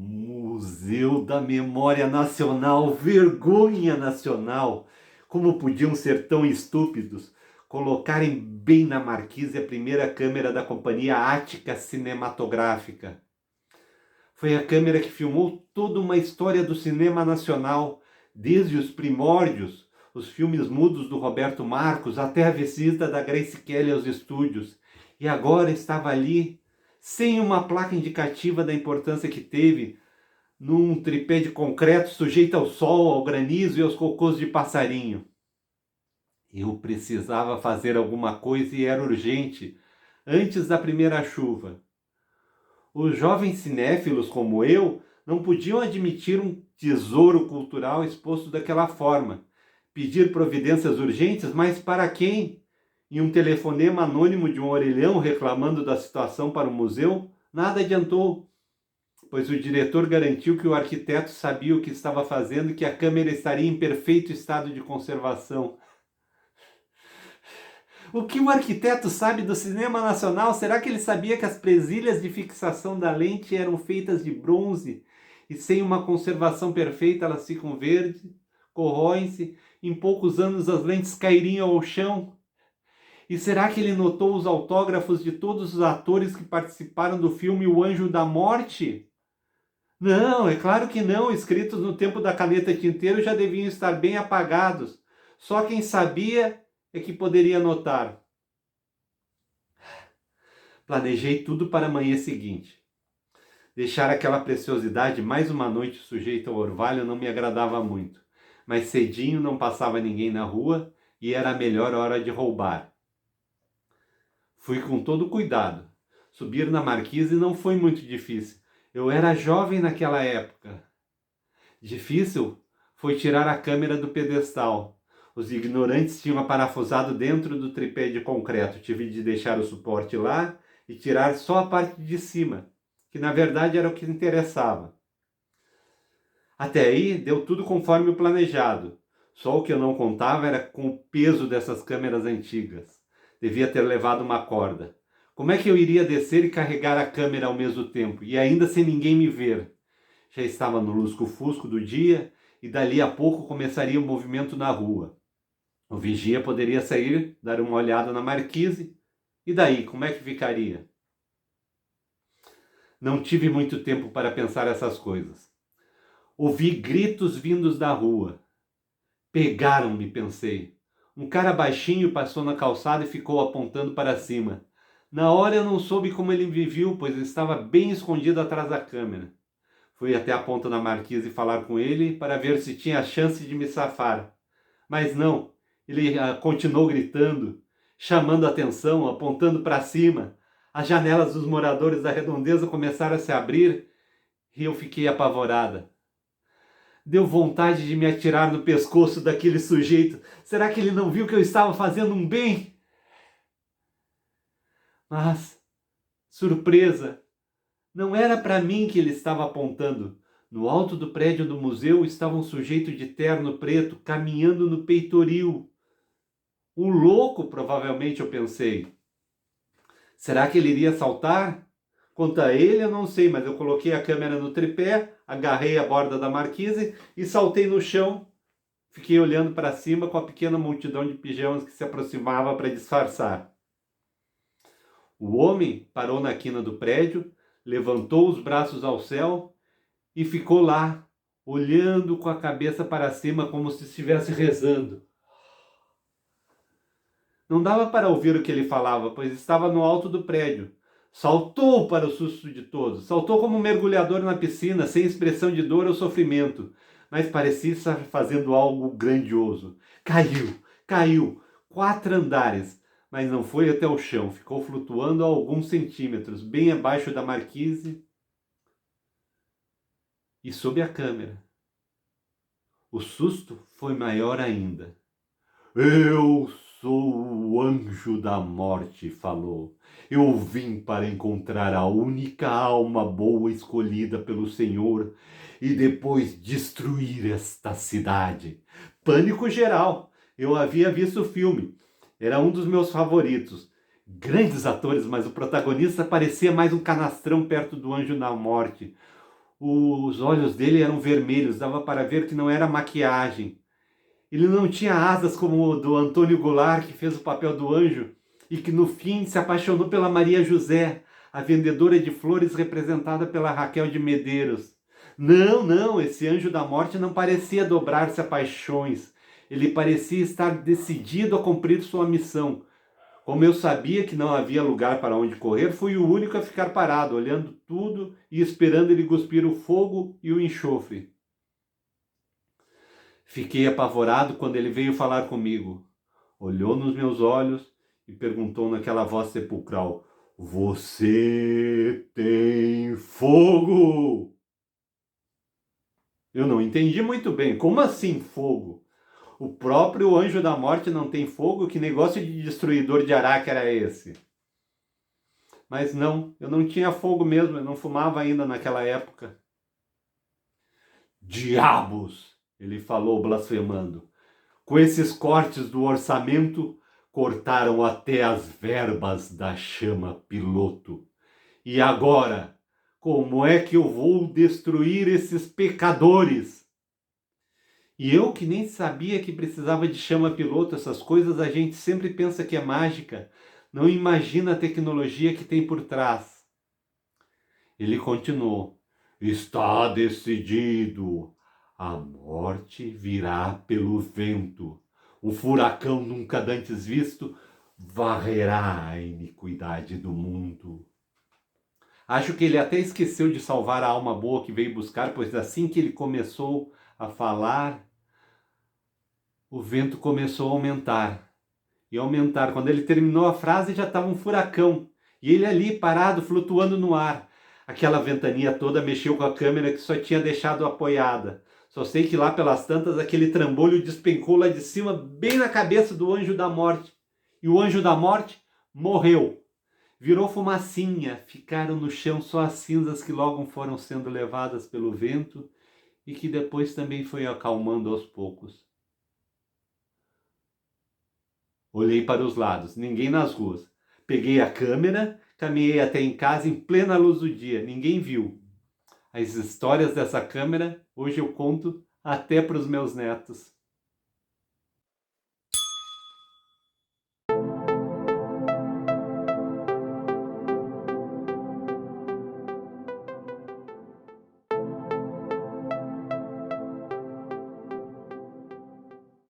Museu da Memória Nacional, vergonha nacional! Como podiam ser tão estúpidos? Colocarem bem na marquise a primeira câmera da Companhia Ática Cinematográfica. Foi a câmera que filmou toda uma história do cinema nacional, desde os primórdios, os filmes mudos do Roberto Marcos, até a visita da Grace Kelly aos estúdios. E agora estava ali, sem uma placa indicativa da importância que teve, num tripé de concreto sujeito ao sol, ao granizo e aos cocôs de passarinho. Eu precisava fazer alguma coisa e era urgente, antes da primeira chuva. Os jovens cinéfilos como eu não podiam admitir um tesouro cultural exposto daquela forma. Pedir providências urgentes, mas para quem? E um telefonema anônimo de um orelhão reclamando da situação para o museu, nada adiantou, pois o diretor garantiu que o arquiteto sabia o que estava fazendo e que a câmera estaria em perfeito estado de conservação. O que o arquiteto sabe do cinema nacional? Será que ele sabia que as presilhas de fixação da lente eram feitas de bronze e sem uma conservação perfeita elas ficam verdes, corroem-se, em poucos anos as lentes cairiam ao chão? E será que ele notou os autógrafos de todos os atores que participaram do filme O Anjo da Morte? Não, é claro que não, escritos no tempo da caneta tinteiro já deviam estar bem apagados. Só quem sabia é que poderia notar. Planejei tudo para a manhã seguinte. Deixar aquela preciosidade mais uma noite sujeita ao orvalho não me agradava muito, mas cedinho não passava ninguém na rua e era a melhor hora de roubar. Fui com todo cuidado. Subir na marquise não foi muito difícil. Eu era jovem naquela época. Difícil foi tirar a câmera do pedestal. Os ignorantes tinham parafusado dentro do tripé de concreto. Tive de deixar o suporte lá e tirar só a parte de cima, que na verdade era o que interessava. Até aí deu tudo conforme o planejado. Só o que eu não contava era com o peso dessas câmeras antigas. Devia ter levado uma corda. Como é que eu iria descer e carregar a câmera ao mesmo tempo, e ainda sem ninguém me ver? Já estava no lusco-fusco do dia, e dali a pouco começaria o movimento na rua. O vigia poderia sair, dar uma olhada na marquise, e daí, como é que ficaria? Não tive muito tempo para pensar essas coisas. Ouvi gritos vindos da rua. Pegaram-me, pensei. Um cara baixinho passou na calçada e ficou apontando para cima. Na hora eu não soube como ele me viu, pois estava bem escondido atrás da câmera. Fui até a ponta da marquise falar com ele para ver se tinha chance de me safar. Mas não, ele continuou gritando, chamando a atenção, apontando para cima. As janelas dos moradores da redondeza começaram a se abrir e eu fiquei apavorada. Deu vontade de me atirar no pescoço daquele sujeito. Será que ele não viu que eu estava fazendo um bem? Mas, surpresa, não era para mim que ele estava apontando. No alto do prédio do museu estava um sujeito de terno preto caminhando no peitoril. Um louco, provavelmente, eu pensei. Será que ele iria saltar? Quanto a ele, eu não sei, mas eu coloquei a câmera no tripé, agarrei a borda da marquise e saltei no chão. Fiquei olhando para cima com a pequena multidão de pijamas que se aproximava para disfarçar. O homem parou na quina do prédio, levantou os braços ao céu e ficou lá, olhando com a cabeça para cima como se estivesse rezando. Não dava para ouvir o que ele falava, pois estava no alto do prédio. Saltou para o susto de todos. Saltou como um mergulhador na piscina, sem expressão de dor ou sofrimento, mas parecia estar fazendo algo grandioso. Caiu, 4 andares, mas não foi até o chão. Ficou flutuando a alguns centímetros, bem abaixo da marquise e sob a câmera. O susto foi maior ainda. Eu sou o anjo da morte, falou. Eu vim para encontrar a única alma boa escolhida pelo Senhor e depois destruir esta cidade. Pânico geral. Eu havia visto o filme. Era um dos meus favoritos. Grandes atores, mas o protagonista parecia mais um canastrão perto do anjo da morte. Os olhos dele eram vermelhos, dava para ver que não era maquiagem. Ele não tinha asas como o do Antônio Goulart, que fez o papel do anjo e que no fim se apaixonou pela Maria José, a vendedora de flores representada pela Raquel de Medeiros. Não, não, esse anjo da morte não parecia dobrar-se a paixões. Ele parecia estar decidido a cumprir sua missão. Como eu sabia que não havia lugar para onde correr, fui o único a ficar parado, olhando tudo e esperando ele cuspir o fogo e o enxofre. Fiquei apavorado quando ele veio falar comigo. Olhou nos meus olhos e perguntou naquela voz sepulcral: Você tem fogo? Eu não entendi muito bem. Como assim fogo? O próprio anjo da morte não tem fogo? Que negócio de destruidor de Araque era esse? Mas não, eu não tinha fogo mesmo, eu não fumava ainda naquela época. Diabos! Ele falou blasfemando. Com esses cortes do orçamento, cortaram até as verbas da chama piloto. E agora, como é que eu vou destruir esses pecadores? E eu que nem sabia que precisava de chama piloto, essas coisas a gente sempre pensa que é mágica, não imagina a tecnologia que tem por trás. Ele continuou: Está decidido. A morte virá pelo vento. O furacão nunca dantes visto varrerá a iniquidade do mundo. Acho que ele até esqueceu de salvar a alma boa que veio buscar, pois assim que ele começou a falar, o vento começou a aumentar. E aumentar. Quando ele terminou a frase, já estava um furacão. E ele ali, parado, flutuando no ar. Aquela ventania toda mexeu com a câmera que só tinha deixado apoiada. Só sei que lá pelas tantas, aquele trambolho despencou lá de cima, bem na cabeça do anjo da morte. E o anjo da morte morreu. Virou fumacinha, ficaram no chão só as cinzas que logo foram sendo levadas pelo vento e que depois também foi acalmando aos poucos. Olhei para os lados, ninguém nas ruas. Peguei a câmera, caminhei até em casa em plena luz do dia, ninguém viu. As histórias dessa câmera, hoje eu conto até para os meus netos.